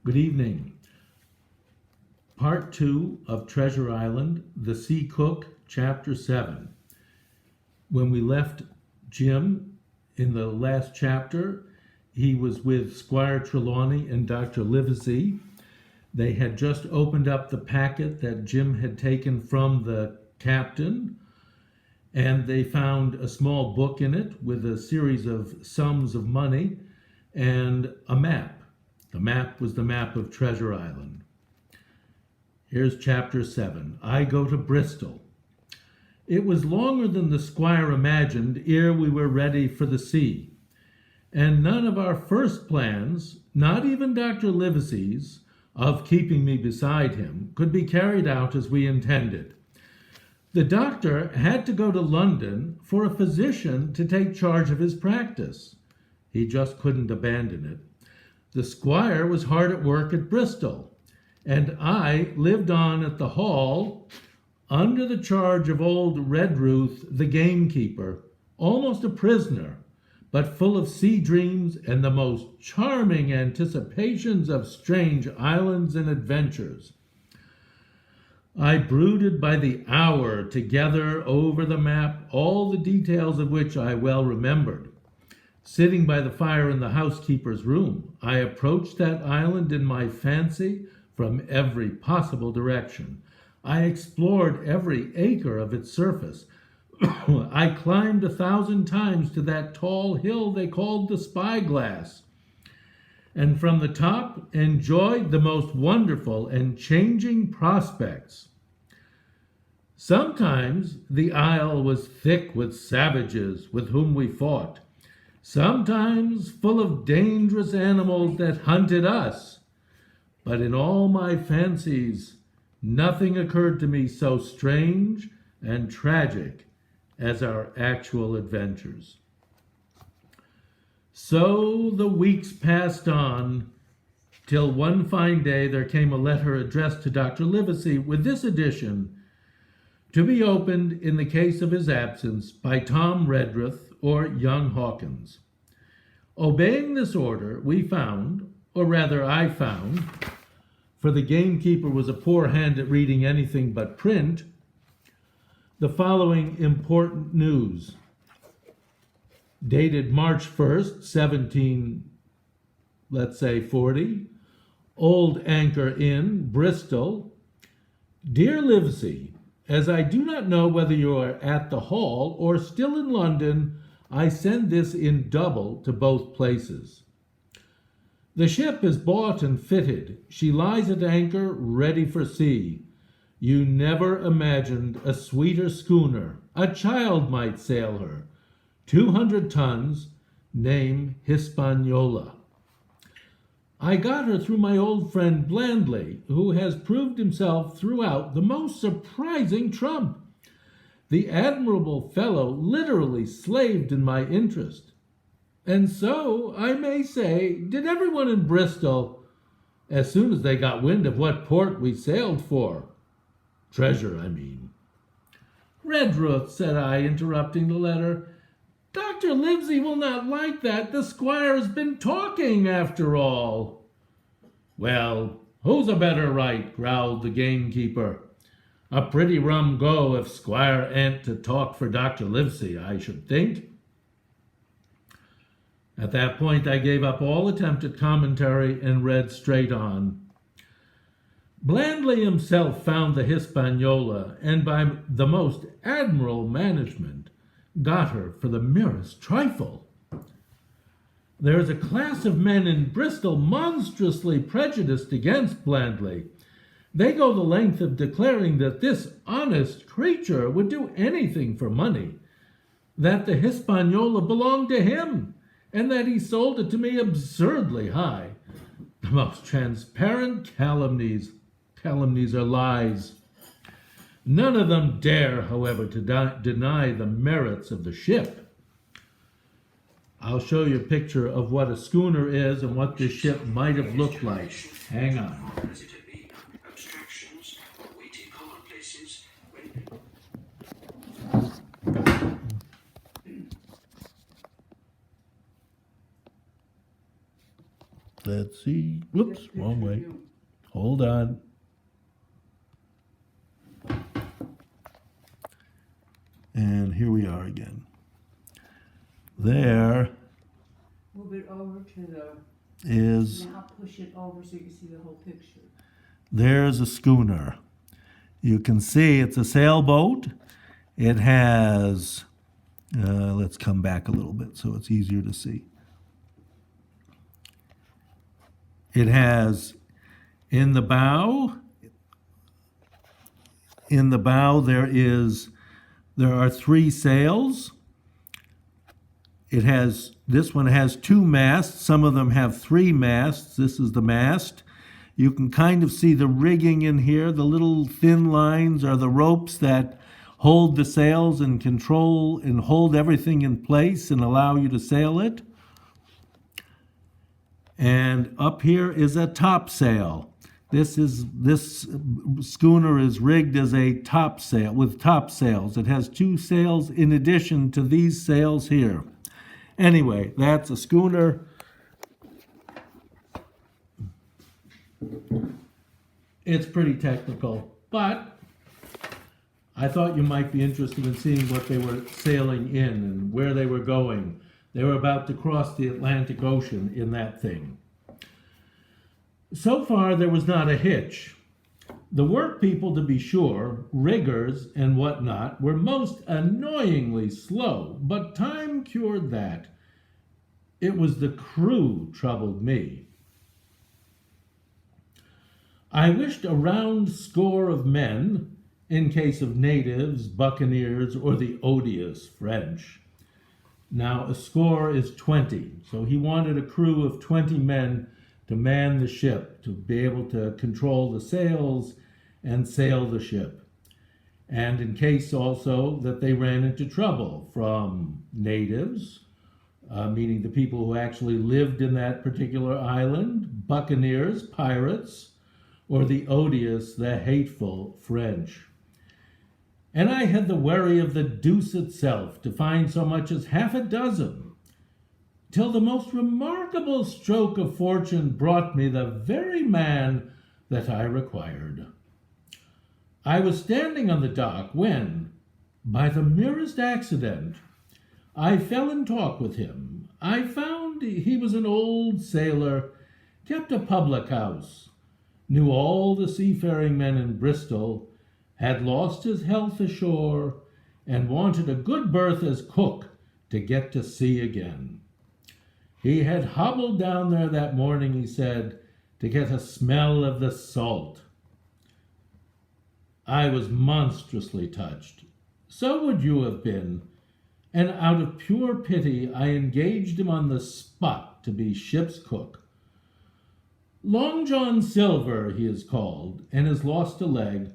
Good evening. Part 2 of Treasure Island, The Sea Cook, Chapter 7. When we left Jim in the last chapter, he was with Squire Trelawney and Dr. Livesey. They had just opened up the packet that Jim had taken from the captain, and they found a small book in it with a series of sums of money and a map. The map was the map of Treasure Island. Here's Chapter 7. I go to Bristol. It was longer than the squire imagined ere we were ready for the sea, and none of our first plans, not even Dr. Livesey's, of keeping me beside him, could be carried out as we intended. The doctor had to go to London for a physician to take charge of his practice. He just couldn't abandon it. The squire was hard at work at Bristol, and I lived on at the Hall under the charge of old Redruth, the gamekeeper, almost a prisoner, but full of sea dreams and the most charming anticipations of strange islands and adventures. I brooded by the hour together over the map, all the details of which I well remembered. Sitting by the fire in the housekeeper's room, I approached that island in my fancy from every possible direction. I explored every acre of its surface. I climbed 1,000 times to that tall hill they called the Spyglass, and from the top enjoyed the most wonderful and changing prospects. Sometimes the isle was thick with savages with whom we fought, sometimes full of dangerous animals that hunted us. But in all my fancies, nothing occurred to me so strange and tragic as our actual adventures. So the weeks passed on, till one fine day there came a letter addressed to Dr. Livesey with this addition, to be opened in the case of his absence by Tom Redruth or young Hawkins. Obeying this order, we found, or rather I found, for the gamekeeper was a poor hand at reading anything but print, the following important news. Dated March 1st, 40, Old Anchor Inn, Bristol. Dear Livesey, as I do not know whether you are at the Hall or still in London, I send this in double to both places. The ship is bought and fitted. She lies at anchor, ready for sea. You never imagined a sweeter schooner. A child might sail her. 200 tons, name Hispaniola. I got her through my old friend Blandley, who has proved himself throughout the most surprising trump. The admirable fellow literally slaved in my interest. And so, I may say, did everyone in Bristol, as soon as they got wind of what port we sailed for. Treasure, I mean. Redruth, said I, interrupting the letter, Dr. Livesey will not like that. The squire has been talking, after all. Well, who's a better right, growled the gamekeeper. A pretty rum go if Squire an't to talk for Dr. Livesey, I should think. At that point I gave up all attempt at commentary and read straight on. Blandley himself found the Hispaniola, and by the most admirable management got her for the merest trifle. There is a class of men in Bristol monstrously prejudiced against Blandley. They go the length of declaring that this honest creature would do anything for money, that the Hispaniola belonged to him, and that he sold it to me absurdly high. The most transparent calumnies. Calumnies are lies. None of them dare, however, to deny the merits of the ship. I'll show you a picture of what a schooner is and what this ship might have looked like. Hang on. Let's see. Whoops, wrong way. Hold on. And here we are again. There Move it over to the, is, now push it over so you can see the whole picture. there's a schooner. You can see it's a sailboat. It has, let's come back a little bit so it's easier to see. It has in the bow there are 3 sails. This one has 2 masts. Some of them have 3 masts. This is the mast. You can kind of see the rigging in here. The little thin lines are the ropes that hold the sails and control and hold everything in place and allow you to sail it. And up here is a topsail. This schooner is rigged as a topsail with topsails. It has 2 sails in addition to these sails here. Anyway, that's a schooner. It's pretty technical, but I thought you might be interested in seeing what they were sailing in and where they were going. They were about to cross the Atlantic Ocean in that thing. So far, there was not a hitch. The work people, to be sure, riggers and whatnot, were most annoyingly slow, but time cured that. It was the crew troubled me. I wished a round score of men, in case of natives, buccaneers, or the odious French. Now, a score is 20, so he wanted a crew of 20 men to man the ship, to be able to control the sails and sail the ship. And in case also that they ran into trouble from natives, meaning the people who actually lived in that particular island, buccaneers, pirates, or the odious, the hateful French. And I had the worry of the deuce itself to find so much as half a dozen, till the most remarkable stroke of fortune brought me the very man that I required. I was standing on the dock when, by the merest accident, I fell in talk with him. I found he was an old sailor, kept a public house, knew all the seafaring men in Bristol, had lost his health ashore, and wanted a good berth as cook to get to sea again. He had hobbled down there that morning, he said, to get a smell of the salt. I was monstrously touched. So would you have been, and out of pure pity I engaged him on the spot to be ship's cook. Long John Silver he is called, and has lost a leg,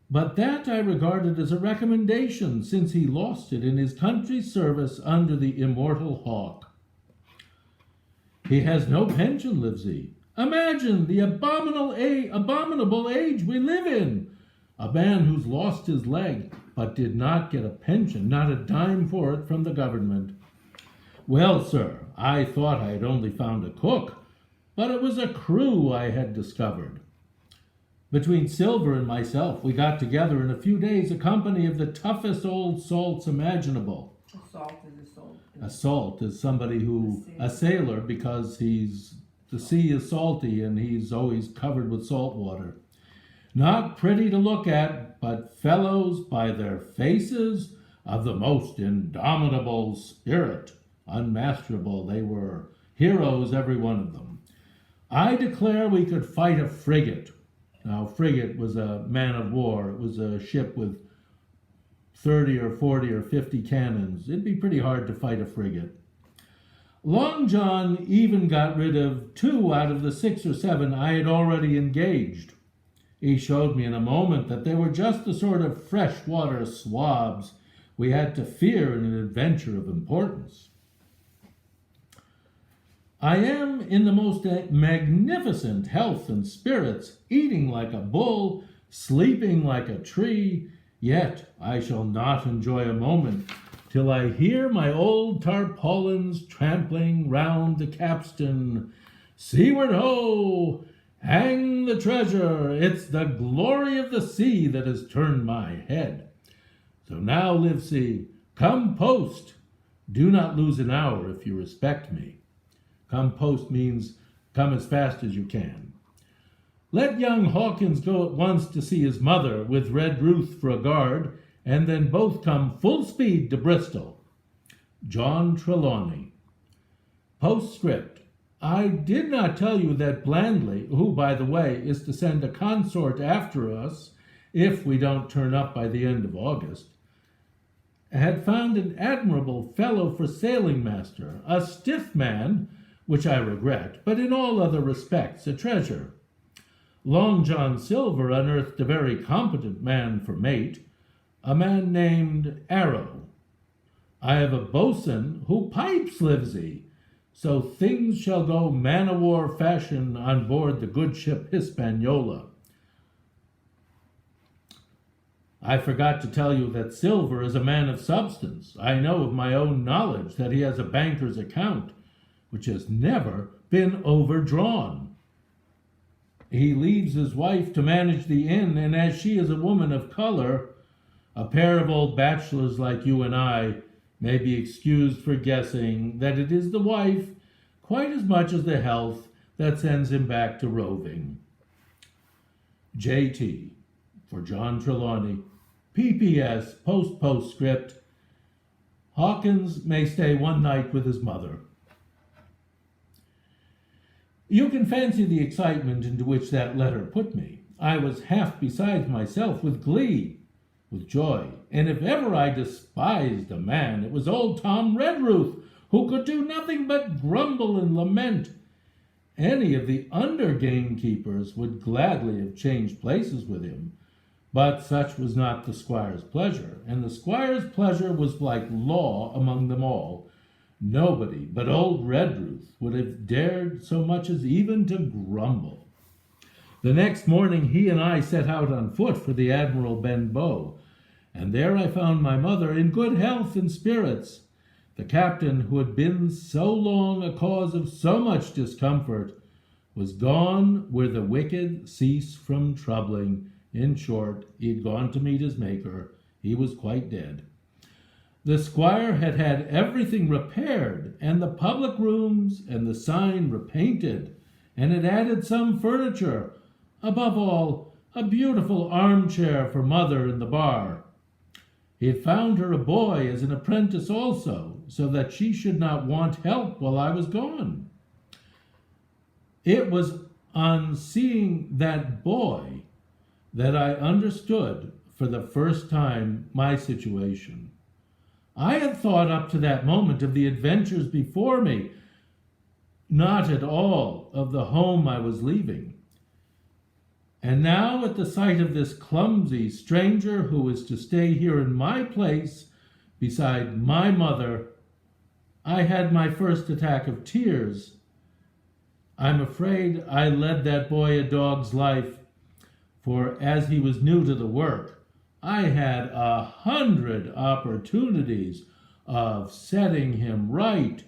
but that I regarded as a recommendation, since he lost it in his country's service under the immortal Hawke. He has no pension, lives he. Imagine the abominable age we live in. A man who's lost his leg, but did not get a pension, not a dime for it from the government. Well, sir, I thought I had only found a cook, but it was a crew I had discovered. Between Silver and myself, we got together in a few days a company of the toughest old salts imaginable. A salt is a salt. A salt is somebody who, a sailor, because the sea is salty and he's always covered with salt water. Not pretty to look at, but fellows by their faces of the most indomitable spirit, unmasterable. They were heroes, every one of them. I declare we could fight a frigate. Now, frigate was a man of war. It was a ship with 30 or 40 or 50 cannons. It'd be pretty hard to fight a frigate. Long John even got rid of 2 out of the 6 or 7 I had already engaged. He showed me in a moment that they were just the sort of freshwater swabs we had to fear in an adventure of importance. I am in the most magnificent health and spirits, eating like a bull, sleeping like a tree, yet I shall not enjoy a moment till I hear my old tarpaulins trampling round the capstan, Seaward ho! Hang the treasure! It's the glory of the sea that has turned my head. So now, Livesey, come post. Do not lose an hour if you respect me. Come post means come as fast as you can. Let young Hawkins go at once to see his mother with Red Ruth for a guard, and then both come full speed to Bristol. John Trelawney. Postscript. I did not tell you that Blandley, who, by the way, is to send a consort after us if we don't turn up by the end of August, had found an admirable fellow for sailing master, a stiff man, which I regret, but in all other respects a treasure. Long John Silver unearthed a very competent man for mate, a man named Arrow. I have a boatswain who pipes, Livesey, so things shall go man-o'-war fashion on board the good ship Hispaniola. I forgot to tell you that Silver is a man of substance. I know of my own knowledge that he has a banker's account, which has never been overdrawn. He leaves his wife to manage the inn, and as she is a woman of color, a pair of old bachelors like you and I may be excused for guessing that it is the wife quite as much as the health that sends him back to roving. J.T. for John Trelawney. P.P.S. Postscript. Hawkins may stay one night with his mother. You can fancy the excitement into which that letter put me. I was half beside myself with glee, with joy, and if ever I despised a man, it was old Tom Redruth, who could do nothing but grumble and lament. Any of the under gamekeepers would gladly have changed places with him, but such was not the squire's pleasure, and the squire's pleasure was like law among them all. Nobody but old Redruth would have dared so much as even to grumble. The next morning he and I set out on foot for the Admiral Benbow, and there I found my mother in good health and spirits. The captain, who had been so long a cause of so much discomfort, was gone where the wicked cease from troubling. In short, he had gone to meet his Maker. He was quite dead. The squire had had everything repaired, and the public rooms and the sign repainted, and had added some furniture. Above all, a beautiful armchair for mother in the bar. He had found her a boy as an apprentice also, so that she should not want help while I was gone. It was on seeing that boy that I understood for the first time my situation. I had thought up to that moment of the adventures before me, not at all of the home I was leaving. And now, at the sight of this clumsy stranger who was to stay here in my place beside my mother, I had my first attack of tears. I'm afraid I led that boy a dog's life, for as he was new to the work, I had 100 opportunities of setting him right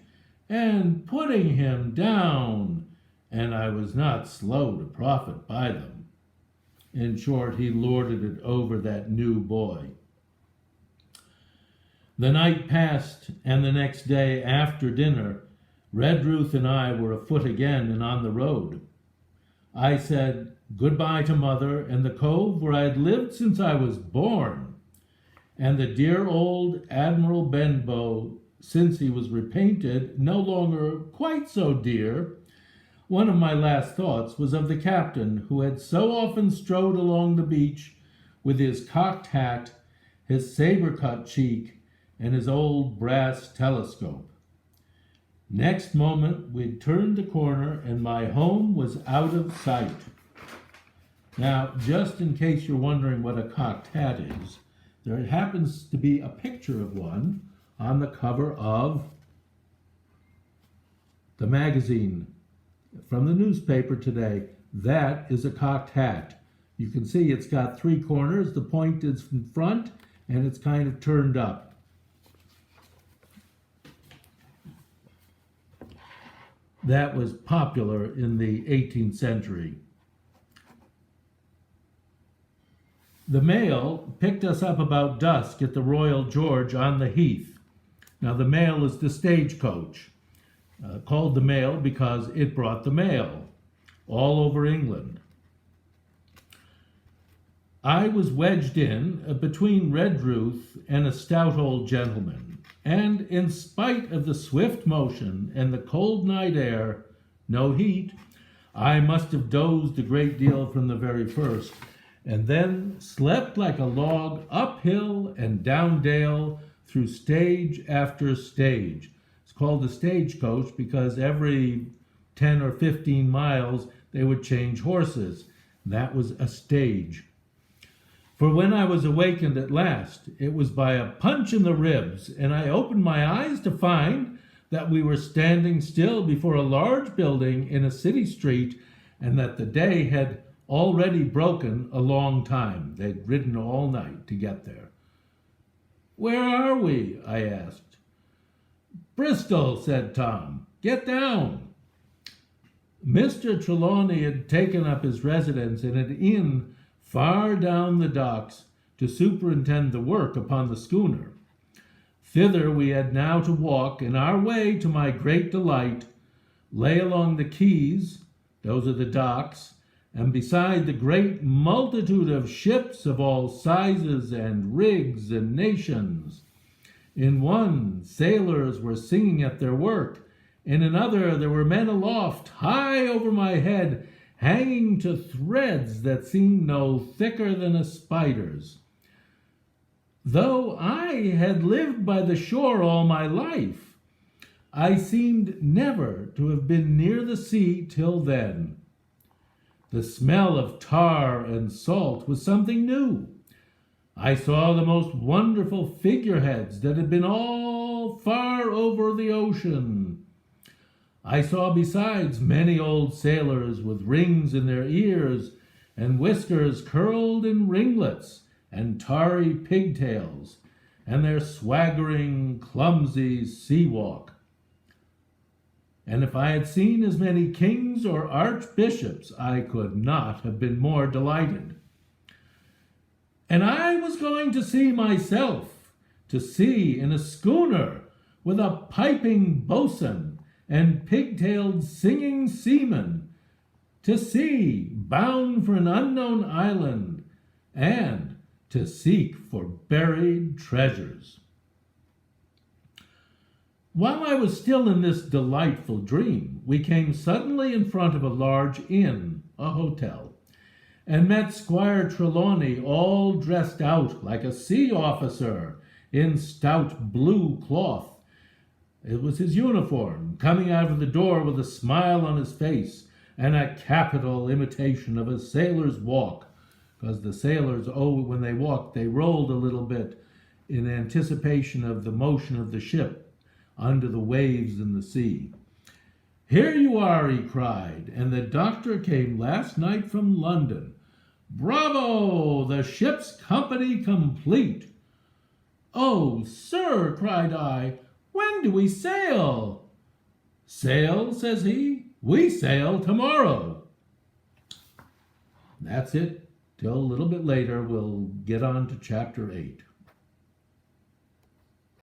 and putting him down, and I was not slow to profit by them. In short, he lorded it over that new boy. The night passed, and the next day after dinner, Redruth and I were afoot again and on the road. I said goodbye to mother and the cove where I had lived since I was born, and the dear old Admiral Benbow, since he was repainted, no longer quite so dear. One of my last thoughts was of the captain who had so often strode along the beach with his cocked hat, his saber-cut cheek, and his old brass telescope. Next moment, we'd turned the corner and my home was out of sight. Now, just in case you're wondering what a cocked hat is, there happens to be a picture of one on the cover of the magazine from the newspaper today. That is a cocked hat. You can see it's got three corners. The point is in front and it's kind of turned up. that was popular in the 18th century. The mail picked us up about dusk at the Royal George on the Heath. Now, the mail is the stagecoach, called the mail because it brought the mail all over England. I was wedged in between Redruth and a stout old gentleman, and in spite of the swift motion and the cold night air, no heat, I must have dozed a great deal from the very first, and then slept like a log uphill and down dale through stage after stage. It's called the stagecoach because every 10 or 15 miles they would change horses. That was a stage. For when I was awakened at last, it was by a punch in the ribs, and I opened my eyes to find that we were standing still before a large building in a city street, and that the day had already broken a long time. They'd ridden all night to get there. "Where are we?" I asked. "Bristol," said Tom. "Get down." Mr. Trelawney had taken up his residence in an inn far down the docks to superintend the work upon the schooner. Thither we had now to walk, and our way, to my great delight, lay along the quays, those are the docks, and beside the great multitude of ships of all sizes and rigs and nations. In one, sailors were singing at their work. In another, there were men aloft, high over my head, hanging to threads that seemed no thicker than a spider's. Though I had lived by the shore all my life, I seemed never to have been near the sea till then. The smell of tar and salt was something new. I saw the most wonderful figureheads that had been all far over the ocean. I saw besides many old sailors with rings in their ears and whiskers curled in ringlets and tarry pigtails, and their swaggering, clumsy sea walk. And if I had seen as many kings or archbishops, I could not have been more delighted. And I was going to sea myself, to sea in a schooner with a piping boatswain and pigtailed singing seamen, to sea bound for an unknown island, and to seek for buried treasures. While I was still in this delightful dream, we came suddenly in front of a large inn, a hotel, and met Squire Trelawney all dressed out like a sea officer in stout blue cloth. It was his uniform, coming out of the door with a smile on his face and a capital imitation of a sailor's walk, because the sailors, when they walked, they rolled a little bit in anticipation of the motion of the ship under the waves in the sea. "Here you are," he cried, "and the doctor came last night from London. Bravo! The ship's company complete." "Oh, sir," cried I, "when do we sail?" "Sail," says he, "we sail tomorrow." That's it. Till a little bit later, we'll get on to chapter 8.